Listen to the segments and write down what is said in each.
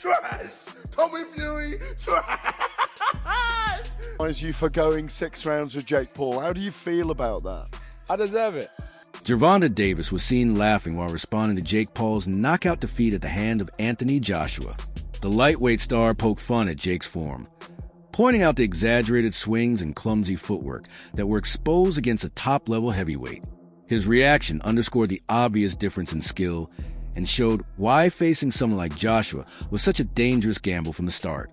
trash. Tommy Fury, trash. As you for going 6 rounds with Jake Paul, how do you feel about that? I deserve it. Gervonta Davis was seen laughing while responding to Jake Paul's knockout defeat at the hand of Anthony Joshua. The lightweight star poked fun at Jake's form, pointing out the exaggerated swings and clumsy footwork that were exposed against a top-level heavyweight. His reaction underscored the obvious difference in skill and showed why facing someone like Joshua was such a dangerous gamble from the start.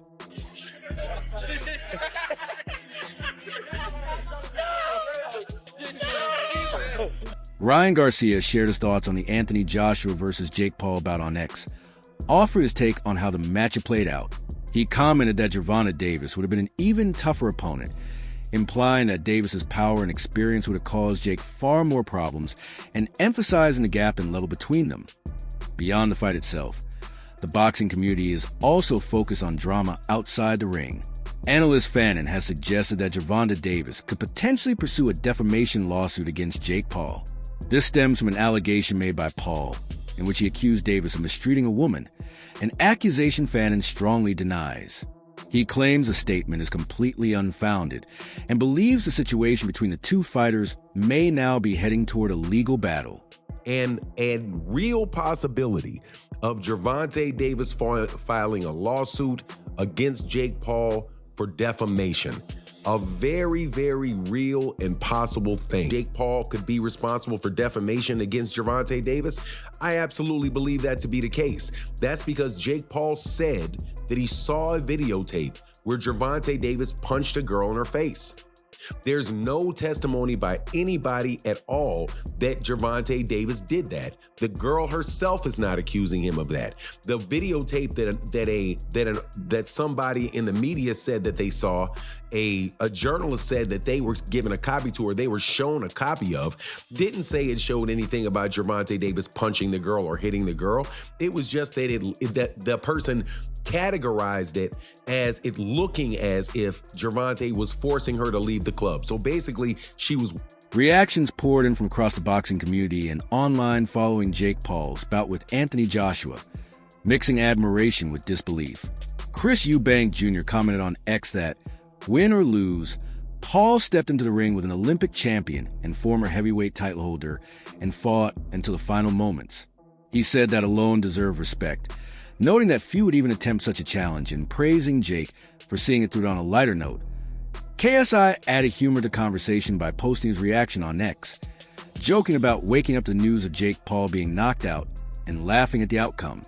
Ryan Garcia shared his thoughts on the Anthony Joshua versus Jake Paul bout on X, offering his take on how the matchup played out. He commented that Gervonta Davis would have been an even tougher opponent, implying that Davis's power and experience would have caused Jake far more problems and emphasizing the gap in level between them. Beyond the fight itself, the boxing community is also focused on drama outside the ring. Analyst Fannin has suggested that Gervonta Davis could potentially pursue a defamation lawsuit against Jake Paul. This stems from an allegation made by Paul, in which he accused Davis of mistreating a woman, an accusation Fannin strongly denies. He claims the statement is completely unfounded and believes the situation between the two fighters may now be heading toward a legal battle. And a real possibility of Gervonta Davis filing a lawsuit against Jake Paul for defamation. A very, very real and possible thing. Jake Paul could be responsible for defamation against Gervonta Davis. I absolutely believe that to be the case. That's because Jake Paul said that he saw a videotape where Gervonta Davis punched a girl in her face. There's no testimony by anybody at all that Gervonta Davis did that. The girl herself is not accusing him of that. The videotape that somebody in the media said that they saw, a journalist said that they were given a copy to, or they were shown a copy of, didn't say it showed anything about Gervonta Davis punching the girl or hitting the girl. It was just that the person categorized it as it looking as if Gervonta was forcing her to leave the club. So basically, she was... Reactions poured in from across the boxing community and online following Jake Paul's bout with Anthony Joshua, mixing admiration with disbelief. Chris Eubank Jr. commented on X that, win or lose, Paul stepped into the ring with an Olympic champion and former heavyweight title holder and fought until the final moments. He said that alone deserved respect, noting that few would even attempt such a challenge and praising Jake for seeing it through on a lighter note. KSI added humor to the conversation by posting his reaction on X, joking about waking up to news of Jake Paul being knocked out and laughing at the outcome.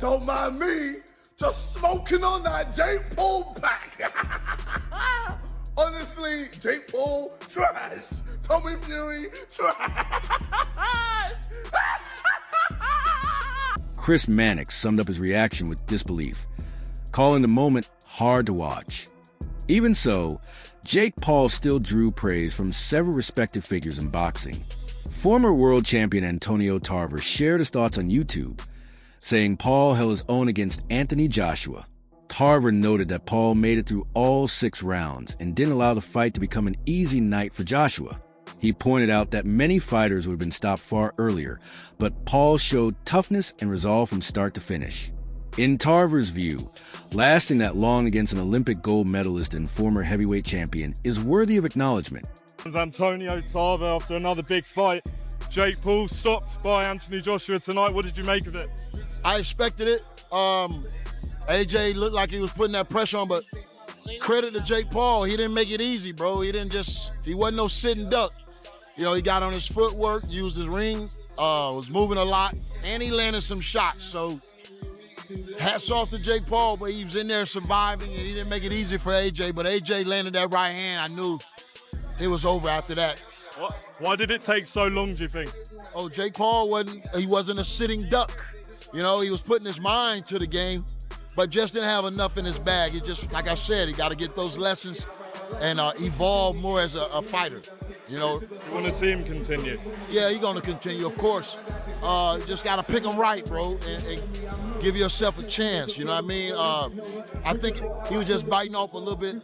Don't mind me. Just smoking on that Jake Paul pack. Honestly, Jake Paul, trash. Tommy Fury, trash. Chris Mannix summed up his reaction with disbelief, calling the moment hard to watch. Even so, Jake Paul still drew praise from several respected figures in boxing. Former world champion Antonio Tarver shared his thoughts on YouTube, saying Paul held his own against Anthony Joshua. Tarver noted that Paul made it through all 6 rounds and didn't allow the fight to become an easy night for Joshua. He pointed out that many fighters would have been stopped far earlier, but Paul showed toughness and resolve from start to finish. In Tarver's view, lasting that long against an Olympic gold medalist and former heavyweight champion is worthy of acknowledgement. Antonio Tarver after another big fight. Jake Paul stopped by Anthony Joshua tonight. What did you make of it? I expected it. AJ looked like he was putting that pressure on, but credit to Jake Paul. He didn't make it easy, bro. He wasn't no sitting duck. You know, he got on his footwork, used his ring, was moving a lot, and he landed some shots. So hats off to Jake Paul, but he was in there surviving, and he didn't make it easy for AJ. But AJ landed that right hand. I knew it was over after that. Why did it take so long, do you think? Oh, Jake Paul wasn't a sitting duck. You know, he was putting his mind to the game, but just didn't have enough in his bag. He just, like I said, he got to get those lessons and evolve more as a fighter, you know. You want to see him continue? Yeah, he's going to continue, of course. Just got to pick him right, bro, and give yourself a chance, you know what I mean? I think he was just biting off a little bit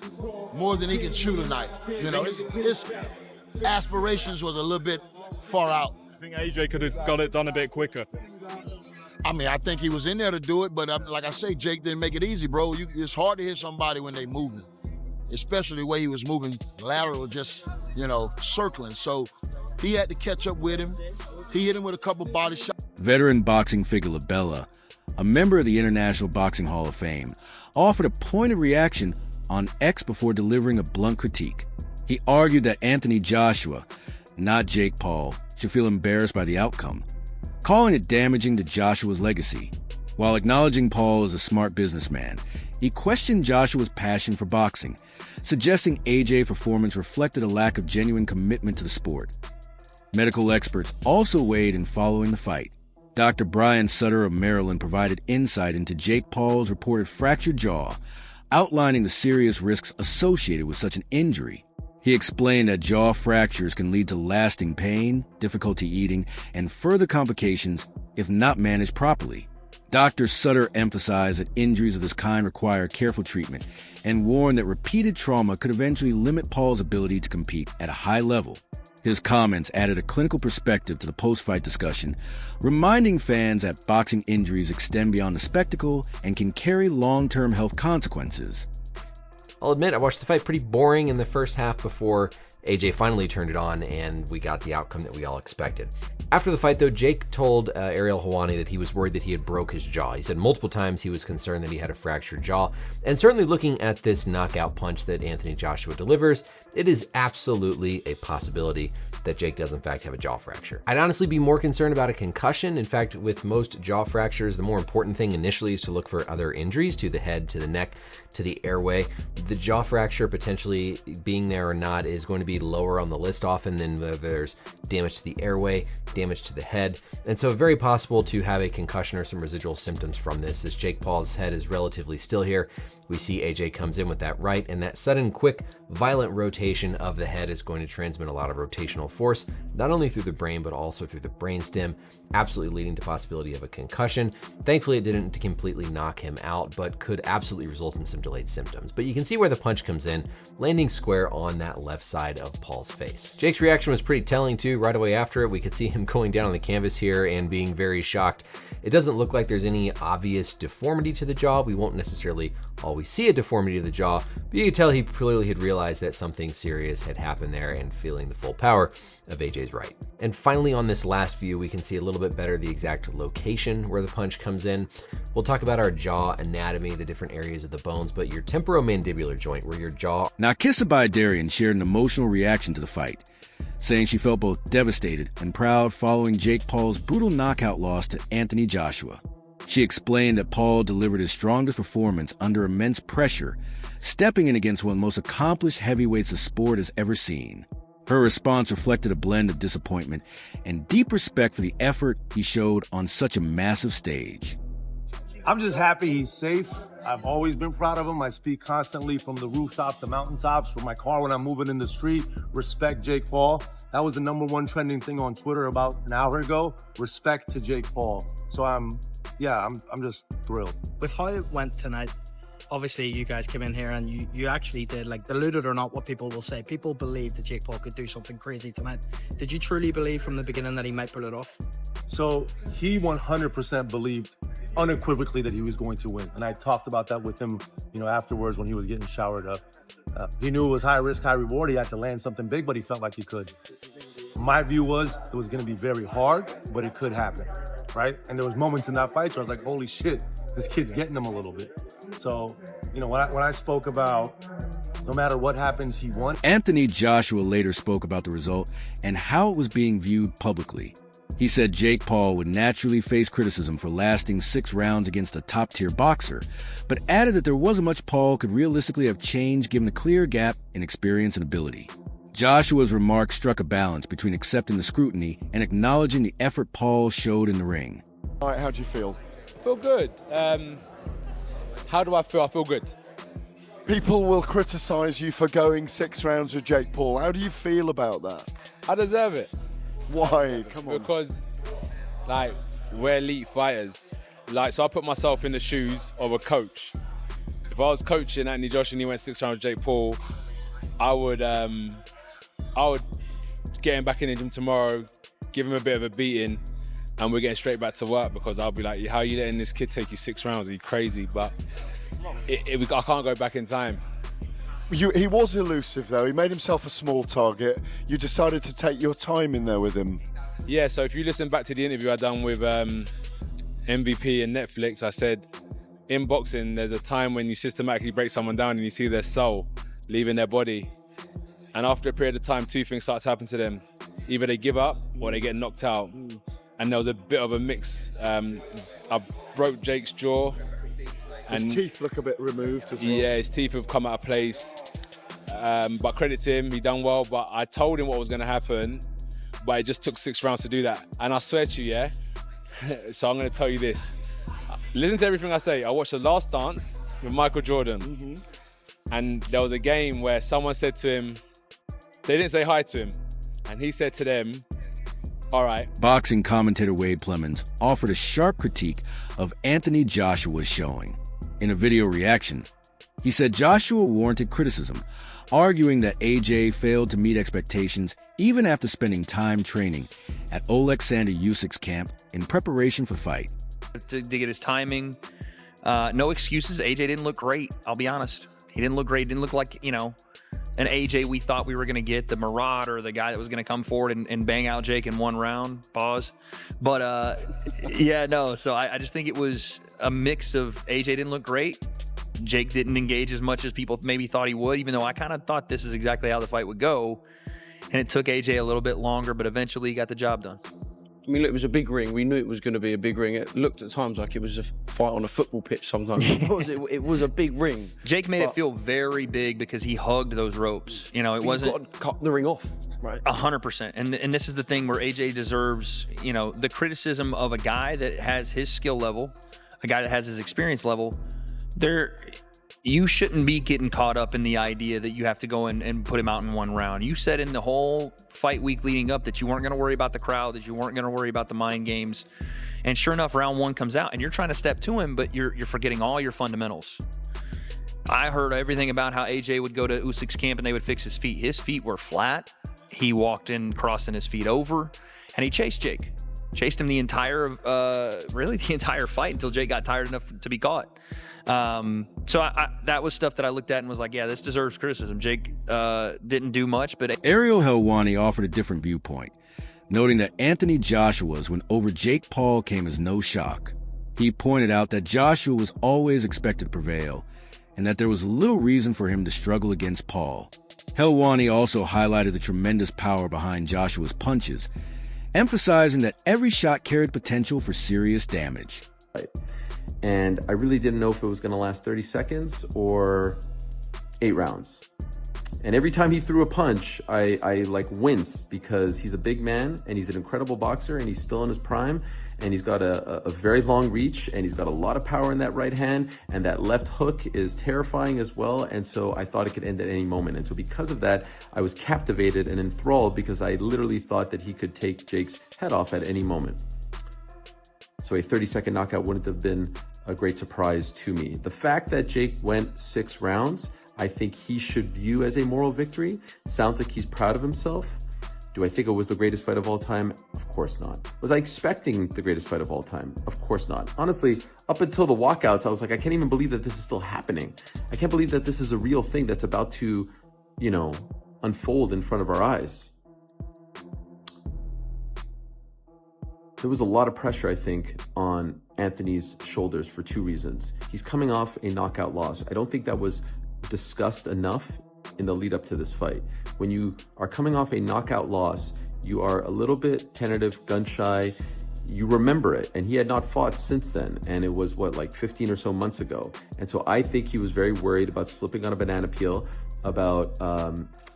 more than he can chew tonight. You know, his aspirations was a little bit far out. I think AJ could have got it done a bit quicker. I mean, I think he was in there to do it, but like I say, Jake didn't make it easy, bro. It's hard to hit somebody when they moving, especially the way he was moving lateral, just, you know, circling. So he had to catch up with him. He hit him with a couple body shots. Veteran boxing figure LaBella, a member of the International Boxing Hall of Fame, offered a pointed reaction on X before delivering a blunt critique. He argued that Anthony Joshua, not Jake Paul, should feel embarrassed by the outcome, calling it damaging to Joshua's legacy. While acknowledging Paul as a smart businessman, he questioned Joshua's passion for boxing, suggesting AJ's performance reflected a lack of genuine commitment to the sport. Medical experts also weighed in following the fight. Dr. Brian Sutter of Maryland provided insight into Jake Paul's reported fractured jaw, outlining the serious risks associated with such an injury. He explained that jaw fractures can lead to lasting pain, difficulty eating, and further complications if not managed properly. Dr. Sutter emphasized that injuries of this kind require careful treatment and warned that repeated trauma could eventually limit Paul's ability to compete at a high level. His comments added a clinical perspective to the post-fight discussion, reminding fans that boxing injuries extend beyond the spectacle and can carry long-term health consequences. I'll admit I watched the fight pretty boring in the first half before AJ finally turned it on and we got the outcome that we all expected. After the fight, though, Jake told Ariel Helwani that he was worried that he had broke his jaw. He said multiple times he was concerned that he had a fractured jaw. And certainly looking at this knockout punch that Anthony Joshua delivers, it is absolutely a possibility that Jake does in fact have a jaw fracture. I'd honestly be more concerned about a concussion. In fact, with most jaw fractures, the more important thing initially is to look for other injuries to the head, to the neck, to the airway. The jaw fracture potentially being there or not is going to be lower on the list often than whether there's damage to the airway, damage to the head. And so very possible to have a concussion or some residual symptoms from this, as Jake Paul's head is relatively still here. We see AJ comes in with that right, and that sudden, quick, violent rotation of the head is going to transmit a lot of rotational force, not only through the brain, but also through the brainstem, absolutely leading to possibility of a concussion. Thankfully, it didn't completely knock him out, but could absolutely result in some delayed symptoms. But you can see where the punch comes in, landing square on that left side of Paul's face. Jake's reaction was pretty telling too. Right away after it, we could see him going down on the canvas here and being very shocked. It doesn't look like there's any obvious deformity to the jaw. We won't necessarily always see a deformity to the jaw, but you could tell he clearly had realized that something serious had happened there and feeling the full power of AJ's right. And finally, on this last view, we can see a little bit better the exact location where the punch comes in. We'll talk about our jaw anatomy, the different areas of the bones, but your temporomandibular joint, where your jaw... Now, Kissa Darian shared an emotional reaction to the fight, saying she felt both devastated and proud following Jake Paul's brutal knockout loss to Anthony Joshua. She explained that Paul delivered his strongest performance under immense pressure, stepping in against one of the most accomplished heavyweights the sport has ever seen. Her response reflected a blend of disappointment and deep respect for the effort he showed on such a massive stage. I'm just happy he's safe. I've always been proud of him. I speak constantly from the rooftops to mountaintops, from my car when I'm moving in the street. Respect Jake Paul. That was the #1 trending thing on Twitter about an hour ago. Respect to Jake Paul. So I'm just thrilled. With how it went tonight, obviously you guys came in here and you actually did, like, believe it or not, what people will say. People believed that Jake Paul could do something crazy tonight. Did you truly believe from the beginning that he might pull it off? So he 100% believed unequivocally that he was going to win. And I talked about that with him, afterwards when he was getting showered up. He knew it was high risk, high reward. He had to land something big, but he felt like he could. My view was it was going to be very hard, but it could happen, right? And there was moments in that fight where I was like, holy shit, this kid's getting him a little bit. So, when I spoke about no matter what happens, he won. Anthony Joshua later spoke about the result and how it was being viewed publicly. He said Jake Paul would naturally face criticism for lasting 6 rounds against a top-tier boxer, but added that there wasn't much Paul could realistically have changed given a clear gap in experience and ability. Joshua's remarks struck a balance between accepting the scrutiny and acknowledging the effort Paul showed in the ring. All right, how do you feel? I feel good. How do I feel? I feel good. People will criticize you for going 6 rounds with Jake Paul. How do you feel about that? I deserve it. Why? Come on. Because, we're elite fighters. So I put myself in the shoes of a coach. If I was coaching Anthony Joshua and he went 6 rounds with Jake Paul, I would get him back in the gym tomorrow, give him a bit of a beating, and we're getting straight back to work, because I'll be like, how are you letting this kid take you 6 rounds? Are you crazy? But I can't go back in time. He was elusive, though. He made himself a small target. You decided to take your time in there with him. Yeah, so if you listen back to the interview I done with MVP and Netflix, I said, in boxing, there's a time when you systematically break someone down and you see their soul leaving their body. And after a period of time, 2 things start to happen to them. Either they give up or they get knocked out. And there was a bit of a mix. I broke Jake's jaw. His teeth look a bit removed as well. Yeah, his teeth have come out of place. But credit to him, he done well. But I told him what was going to happen, but it just took 6 rounds to do that. And I swear to you, yeah, so I'm going to tell you this. Listen to everything I say. I watched The Last Dance with Michael Jordan. And there was a game where someone said to him, they didn't say hi to him. And he said to them, all right. Boxing commentator Wade Plemons offered a sharp critique of Anthony Joshua's showing. In a video reaction, he said Joshua warranted criticism, arguing that AJ failed to meet expectations even after spending time training at Alexander Usyk's camp in preparation for fight. To get his timing, no excuses. AJ didn't look great, I'll be honest. He didn't look great. He didn't look like, you know, an AJ we thought we were going to get, the Marauder, the guy that was going to come forward and bang out Jake in 1 round. Pause. But, yeah, no. So I just think it was a mix of AJ didn't look great. Jake didn't engage as much as people maybe thought he would, even though I kind of thought this is exactly how the fight would go. And it took AJ a little bit longer, but eventually he got the job done. I mean, look, it was a big ring. We knew it was going to be a big ring. It looked at times like it was a fight on a football pitch sometimes. It was a big ring. Jake made it feel very big because he hugged those ropes. You know, it wasn't... You've got to cut the ring off, right? 100%. And this is the thing where AJ deserves, you know, the criticism of a guy that has his skill level, a guy that has his experience level. You shouldn't be getting caught up in the idea that you have to go and put him out in 1 round. You said in the whole fight week leading up that you weren't going to worry about the crowd, that you weren't going to worry about the mind games. And sure enough, round 1 comes out and you're trying to step to him, but you're forgetting all your fundamentals. I heard everything about how AJ would go to Usyk's camp and they would fix his feet. His feet were flat. He walked in crossing his feet over, and he chased Jake. Chased him the entire fight until Jake got tired enough to be caught. So that was stuff that I looked at and was like, yeah, this deserves criticism. Jake didn't do much, but... Ariel Helwani offered a different viewpoint, noting that Anthony Joshua's win over Jake Paul came as no shock. He pointed out that Joshua was always expected to prevail, and that there was little reason for him to struggle against Paul. Helwani also highlighted the tremendous power behind Joshua's punches, emphasizing that every shot carried potential for serious damage. And I really didn't know if it was going to last 30 seconds or 8 rounds. And every time he threw a punch, I like winced, because he's a big man and he's an incredible boxer and he's still in his prime, and he's got a very long reach and he's got a lot of power in that right hand, and that left hook is terrifying as well. And so I thought it could end at any moment. And so because of that, I was captivated and enthralled, because I literally thought that he could take Jake's head off at any moment. So a 30-second knockout wouldn't have been a great surprise to me. The fact that Jake went 6 rounds, I think he should view as a moral victory. Sounds like he's proud of himself. Do I think it was the greatest fight of all time? Of course not. Was I expecting the greatest fight of all time? Of course not. Honestly, up until the walkouts, I was like, I can't even believe that this is still happening. I can't believe that this is a real thing that's about to, you know, unfold in front of our eyes. There was a lot of pressure, I think, on Anthony's shoulders for 2 reasons. He's coming off a knockout loss. I don't think that was discussed enough in the lead up to this fight. When you are coming off a knockout loss, you are a little bit tentative, gun shy. You remember it, and he had not fought since then, and it was what, like 15 or so months ago. And so I think he was very worried about slipping on a banana peel, about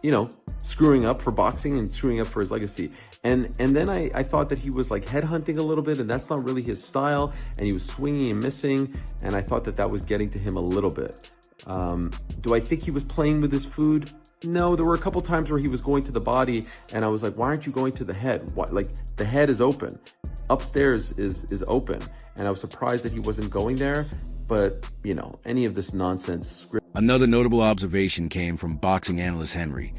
you know, screwing up for boxing and screwing up for his legacy. And then I thought that he was like headhunting a little bit, and that's not really his style, and he was swinging and missing, and I thought that that was getting to him a little bit. Do I think he was playing with his food? No, there were a couple times where he was going to the body, and I was like, why aren't you going to the head? Why? Like, the head is open. Upstairs is open, and I was surprised that he wasn't going there. But, you know, any of this nonsense. Another notable observation came from boxing analyst Henry,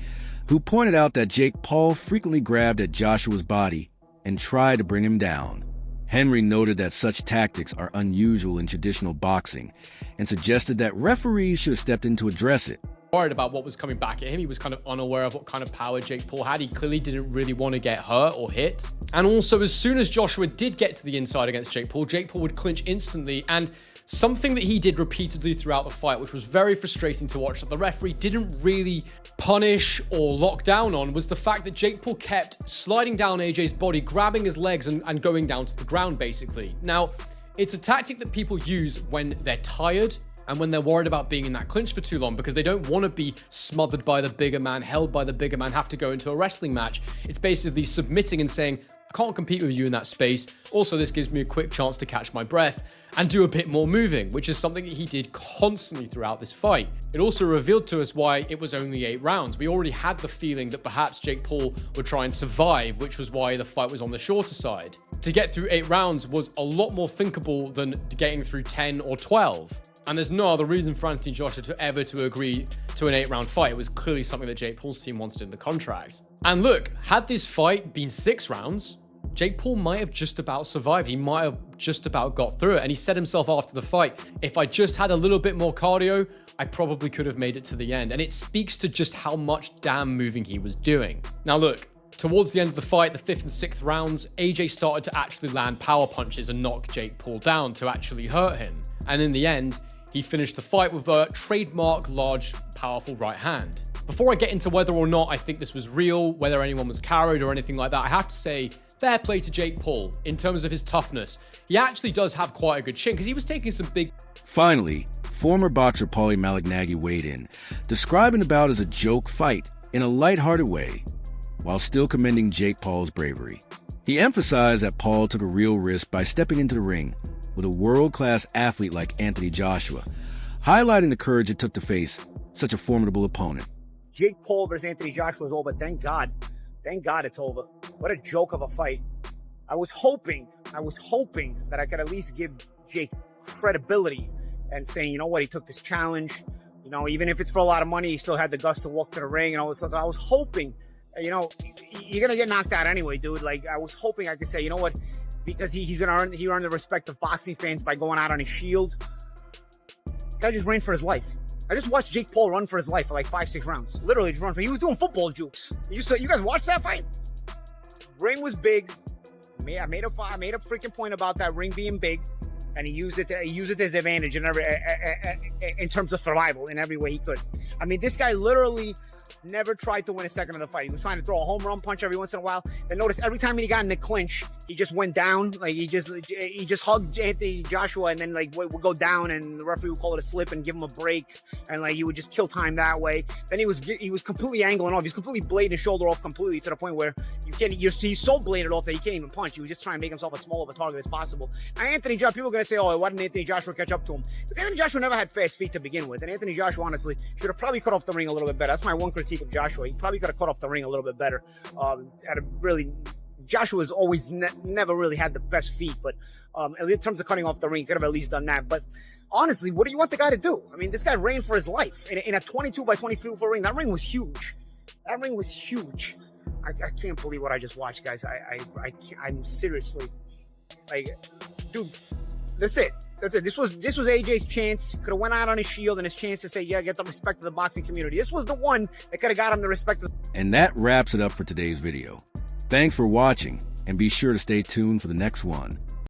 who pointed out that Jake Paul frequently grabbed at Joshua's body and tried to bring him down. Henry noted that such tactics are unusual in traditional boxing and suggested that referees should have stepped in to address it. Worried about what was coming back at him. He was kind of unaware of what kind of power Jake Paul had. He clearly didn't really want to get hurt or hit. And also, as soon as Joshua did get to the inside against Jake Paul would clinch instantly. And something that he did repeatedly throughout the fight, which was very frustrating to watch, that the referee didn't really punish or lock down on, was the fact that Jake Paul kept sliding down AJ's body, grabbing his legs and going down to the ground, basically. Now, it's a tactic that people use when they're tired and when they're worried about being in that clinch for too long, because they don't want to be smothered by the bigger man, held by the bigger man, have to go into a wrestling match. It's basically submitting and saying, I can't compete with you in that space. Also, this gives me a quick chance to catch my breath and do a bit more moving, which is something that he did constantly throughout this fight. It also revealed to us why it was only 8 rounds. We already had the feeling that perhaps Jake Paul would try and survive, which was why the fight was on the shorter side. To get through 8 rounds was a lot more thinkable than getting through 10 or 12. And there's no other reason for Anthony Joshua to agree to an 8-round fight. It was clearly something that Jake Paul's team wanted in the contract. And look, had this fight been 6 rounds, Jake Paul might have just about survived. He might have just about got through it. And he said himself after the fight, if I just had a little bit more cardio, I probably could have made it to the end. And it speaks to just how much damn moving he was doing. Now look, towards the end of the fight, the 5th and 6th rounds, AJ started to actually land power punches and knock Jake Paul down to actually hurt him. And in the end, he finished the fight with a trademark large, powerful right hand. Before I get into whether or not I think this was real, whether anyone was carried or anything like that, I have to say, fair play to Jake Paul in terms of his toughness. He actually does have quite a good chin because he was taking some big... Finally, former boxer Paulie Malignaggi weighed in, describing the bout as a joke fight in a lighthearted way, while still commending Jake Paul's bravery. He emphasized that Paul took a real risk by stepping into the ring with a world-class athlete like Anthony Joshua, highlighting the courage it took to face such a formidable opponent. Jake Paul versus Anthony Joshua is over. Thank God it's over. What a joke of a fight. I was hoping that I could at least give Jake credibility and saying, you know what, he took this challenge. You know, even if it's for a lot of money, he still had the guts to walk to the ring and all this stuff. I was hoping, you know, you're going to get knocked out anyway, dude. Like, I was hoping I could say, you know what, because he earned the respect of boxing fans by going out on his shield. The guy just ran for his life. I just watched Jake Paul run for his life for like 5-6 rounds. Literally just run for. He was doing football jukes. You guys watched that fight? Ring was big. I made a freaking point about that ring being big, and he used it to his advantage in terms of survival in every way he could. I mean, this guy literally never tried to win a second of the fight. He was trying to throw a home run punch every once in a while. Then notice every time he got in the clinch, he just went down. Like he just hugged Anthony Joshua and then like would go down, and the referee would call it a slip and give him a break, and like he would just kill time that way. Then he was completely angling off. He's completely blading his shoulder off completely to the point where he's so bladed off that he can't even punch. He was just trying to make himself as small of a target as possible. Now Anthony Joshua, people are gonna say, oh, why didn't Anthony Joshua catch up to him? Because Anthony Joshua never had fast feet to begin with, and Anthony Joshua honestly should have probably cut off the ring a little bit better. That's my one critique of Joshua. He probably could have cut off the ring a little bit better. Joshua's always never really had the best feet, but in terms of cutting off the ring, could have at least done that. But honestly, what do you want the guy to do? I mean, this guy ran for his life in a 22 by 22 foot ring. That ring was huge. I can't believe what I just watched, guys. I'm seriously, like, dude, that's it. This was AJ's chance. Could have went out on his shield and his chance to say, yeah, get the respect of the boxing community. This was the one that could have got him the respect of. And that wraps it up for today's video. Thanks for watching, and be sure to stay tuned for the next one.